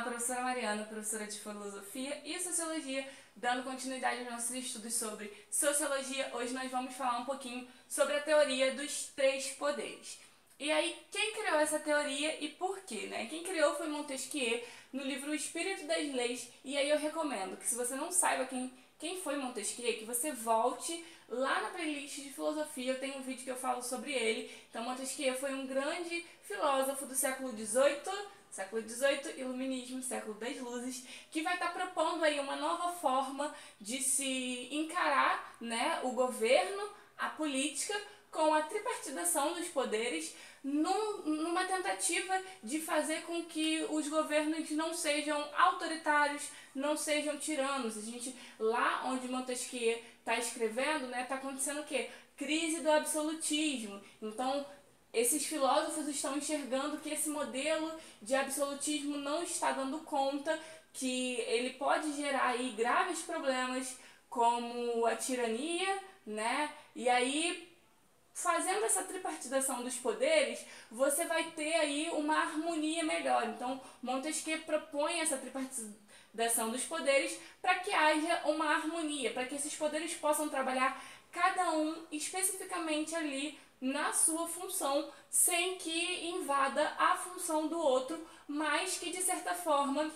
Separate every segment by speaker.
Speaker 1: professora Mariana, professora de Filosofia e Sociologia, dando continuidade aos nossos estudos sobre Sociologia. Hoje nós vamos falar um pouquinho sobre a teoria dos três poderes. E aí, quem criou essa teoria e por quê, né? Quem criou foi Montesquieu, no livro O Espírito das Leis, e aí eu recomendo que, se você não saiba quem foi Montesquieu, que você volte lá na playlist de filosofia, eu tenho um vídeo que eu falo sobre ele. Então, Montesquieu foi um grande filósofo do século XVIII, Iluminismo, século das luzes, que vai estar propondo aí uma nova forma de se encarar, né, o governo, a política, com a tripartidação dos poderes, numa tentativa de fazer com que os governos não sejam autoritários, não sejam tiranos. A gente, lá onde Montesquieu está escrevendo, né, está acontecendo o quê? Crise do absolutismo. Então, esses filósofos estão enxergando que esse modelo de absolutismo não está dando conta, que ele pode gerar aí graves problemas como a tirania, né? E aí, fazendo essa tripartidação dos poderes, você vai ter aí uma harmonia melhor. Então, Montesquieu propõe essa tripartidação dos poderes para que haja uma harmonia, para que esses poderes possam trabalhar cada um especificamente ali na sua função, sem que invada a função do outro, mas que de certa forma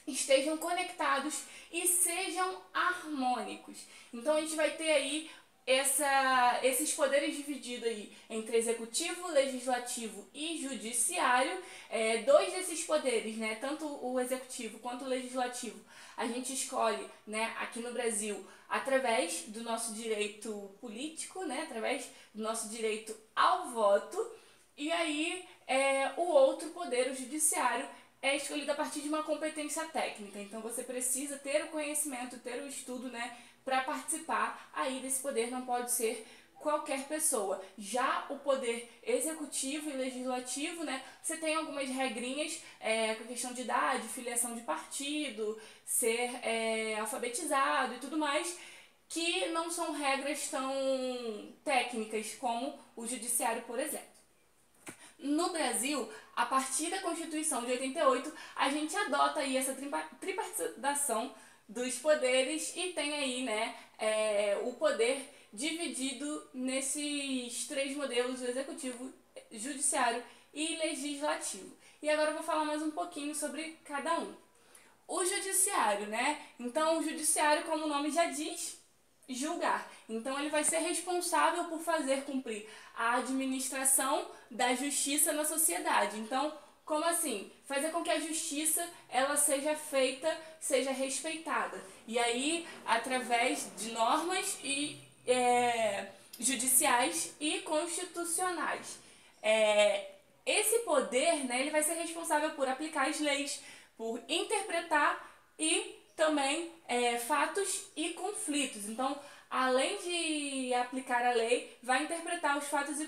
Speaker 1: estejam conectados e sejam harmônicos. Então a gente vai ter aí esses poderes divididos aí entre executivo, legislativo e judiciário. Dois desses poderes, né, tanto o executivo quanto o legislativo, a gente escolhe, né, aqui no Brasil através do nosso direito político, né, através do nosso direito ao voto. E aí o outro poder, o judiciário, é escolhido a partir de uma competência técnica. Então você precisa ter o conhecimento, ter o estudo, né, para participar aí desse poder. Não pode ser qualquer pessoa. Já o poder executivo e legislativo, né, você tem algumas regrinhas com a questão de idade, filiação de partido, ser alfabetizado e tudo mais, que não são regras tão técnicas como o judiciário, por exemplo. No Brasil, a partir da Constituição de 88, a gente adota aí essa tripartidação dos poderes e tem aí, né, o poder dividido nesses três modelos: o executivo, judiciário e legislativo. E agora eu vou falar mais um pouquinho sobre cada um. O judiciário, né? Então, o judiciário, como o nome já diz, julgar. Então ele vai ser responsável por fazer cumprir a administração da justiça na sociedade. Então, como assim? Fazer com que a justiça ela seja feita, seja respeitada. E aí, através de normas judiciais e constitucionais. Esse poder, né, ele vai ser responsável por aplicar as leis, por interpretar e também fatos e conflitos. Então, além de aplicar a lei, vai interpretar os fatos e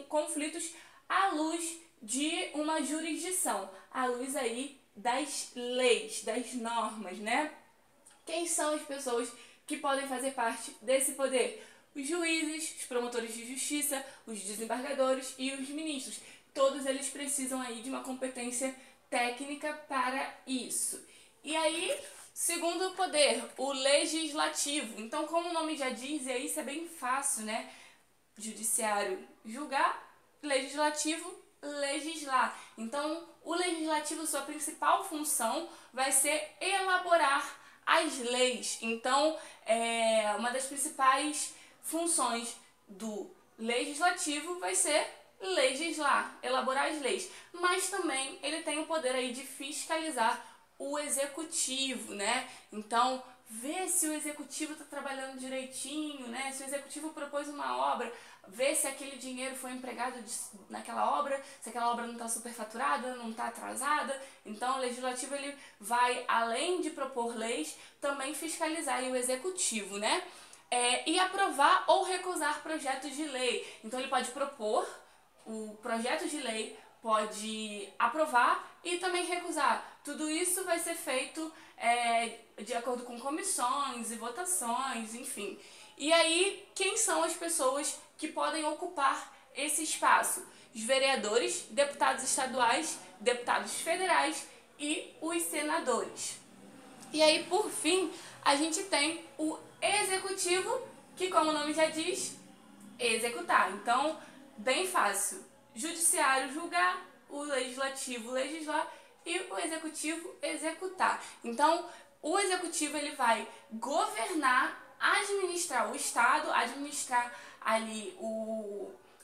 Speaker 1: conflitos à luz de uma jurisdição, à luz aí das leis, das normas, né? Quem são as pessoas que podem fazer parte desse poder? Os juízes, os promotores de justiça, os desembargadores e os ministros. Todos eles precisam aí de uma competência técnica para isso. E aí, segundo poder, o legislativo. Então, como o nome já diz, e aí isso é bem fácil, né? Judiciário, julgar; legislativo, legislar. Então, o legislativo, sua principal função vai ser elaborar as leis. Então, uma das principais funções do legislativo vai ser legislar, elaborar as leis. Mas também ele tem o poder aí de fiscalizar o executivo, né? Então, ver se o executivo está trabalhando direitinho, né? Se o executivo propôs uma obra, ver se aquele dinheiro foi empregado naquela obra, se aquela obra não está superfaturada, não está atrasada. Então, o legislativo ele vai, além de propor leis, também fiscalizar aí o executivo, né? E aprovar ou recusar projetos de lei. Então, ele pode propor o projeto de lei, pode aprovar e também recusar. Tudo isso vai ser feito de acordo com comissões e votações, enfim. E aí, quem são as pessoas que podem ocupar esse espaço? Os vereadores, deputados estaduais, deputados federais e os senadores. E aí, por fim, a gente tem o executivo, que, como o nome já diz, executar. Então, bem fácil. Judiciário julgar, o legislativo legislar e o executivo executar. Então, o executivo ele vai governar, administrar o Estado, administrar ali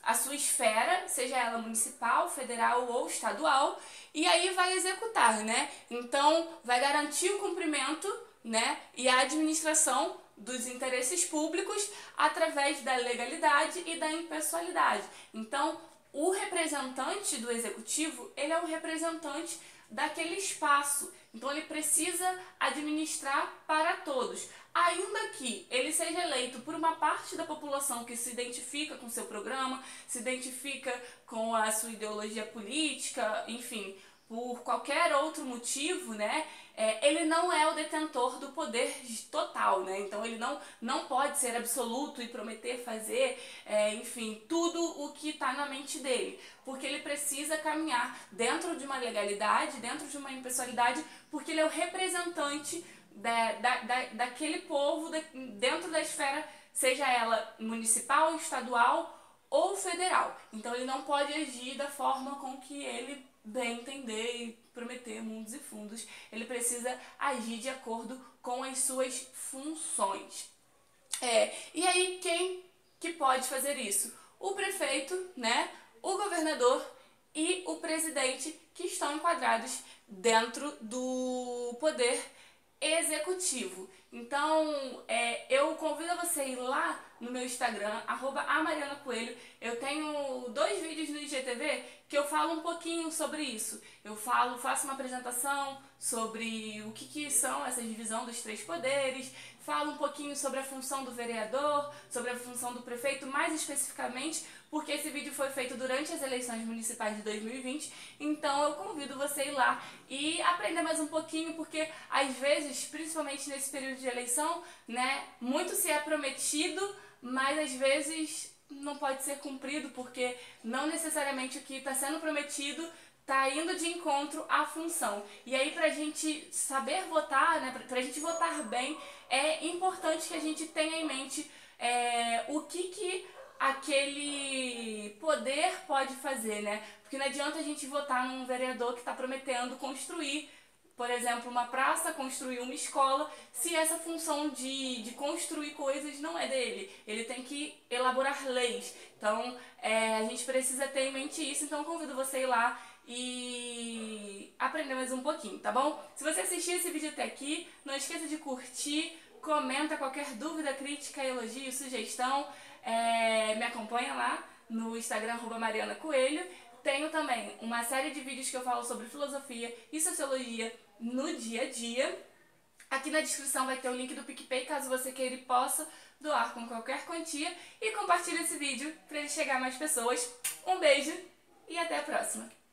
Speaker 1: a sua esfera, seja ela municipal, federal ou estadual, e aí vai executar, né? Então, vai garantir o cumprimento, né, e a administração dos interesses públicos através da legalidade e da impessoalidade. Então, o representante do executivo, ele é um representante daquele espaço. Então, ele precisa administrar para todos. Ainda que ele seja eleito por uma parte da população que se identifica com o seu programa, se identifica com a sua ideologia política, enfim, por qualquer outro motivo, né? Ele não é o detentor do poder total, né? Então ele não pode ser absoluto e prometer fazer, enfim, tudo o que está na mente dele, porque ele precisa caminhar dentro de uma legalidade, dentro de uma impessoalidade, porque ele é o representante daquele povo dentro da esfera, seja ela municipal, estadual ou federal. Então ele não pode agir da forma com que ele bem entender e prometer mundos e fundos. Ele precisa agir de acordo com as suas funções. E aí, quem que pode fazer isso? O prefeito, né? O governador e o presidente, que estão enquadrados dentro do poder executivo. Então, eu convido você a ir lá no meu Instagram, @amarianacoelho. Eu tenho 2 vídeos no IGTV que eu falo um pouquinho sobre isso. Eu faço uma apresentação sobre o que são essa divisão dos 3 poderes, falo um pouquinho sobre a função do vereador, sobre a função do prefeito, mais especificamente, porque esse vídeo foi feito durante as eleições municipais de 2020, então eu convido você a ir lá e aprender mais um pouquinho, porque às vezes, principalmente nesse período de eleição, né, muito se é prometido, mas às vezes não pode ser cumprido, porque não necessariamente o que está sendo prometido está indo de encontro à função. E aí, para a gente saber votar, né, para a gente votar bem, é importante que a gente tenha em mente o que aquele poder pode fazer, né? Porque não adianta a gente votar num vereador que está prometendo construir, por exemplo, uma praça, construir uma escola, se essa função de construir coisas não é dele. Ele tem que elaborar leis. Então, a gente precisa ter em mente isso. Então, eu convido você a ir lá e aprender mais um pouquinho, tá bom? Se você assistiu esse vídeo até aqui, não esqueça de curtir, comenta qualquer dúvida, crítica, elogio, sugestão. Me acompanha lá no Instagram, @marianacoelho. Tenho também uma série de vídeos que eu falo sobre filosofia e sociologia no dia a dia. Aqui na descrição vai ter o link do PicPay, caso você queira e possa doar com qualquer quantia. E compartilhe esse vídeo para ele chegar a mais pessoas. Um beijo e até a próxima!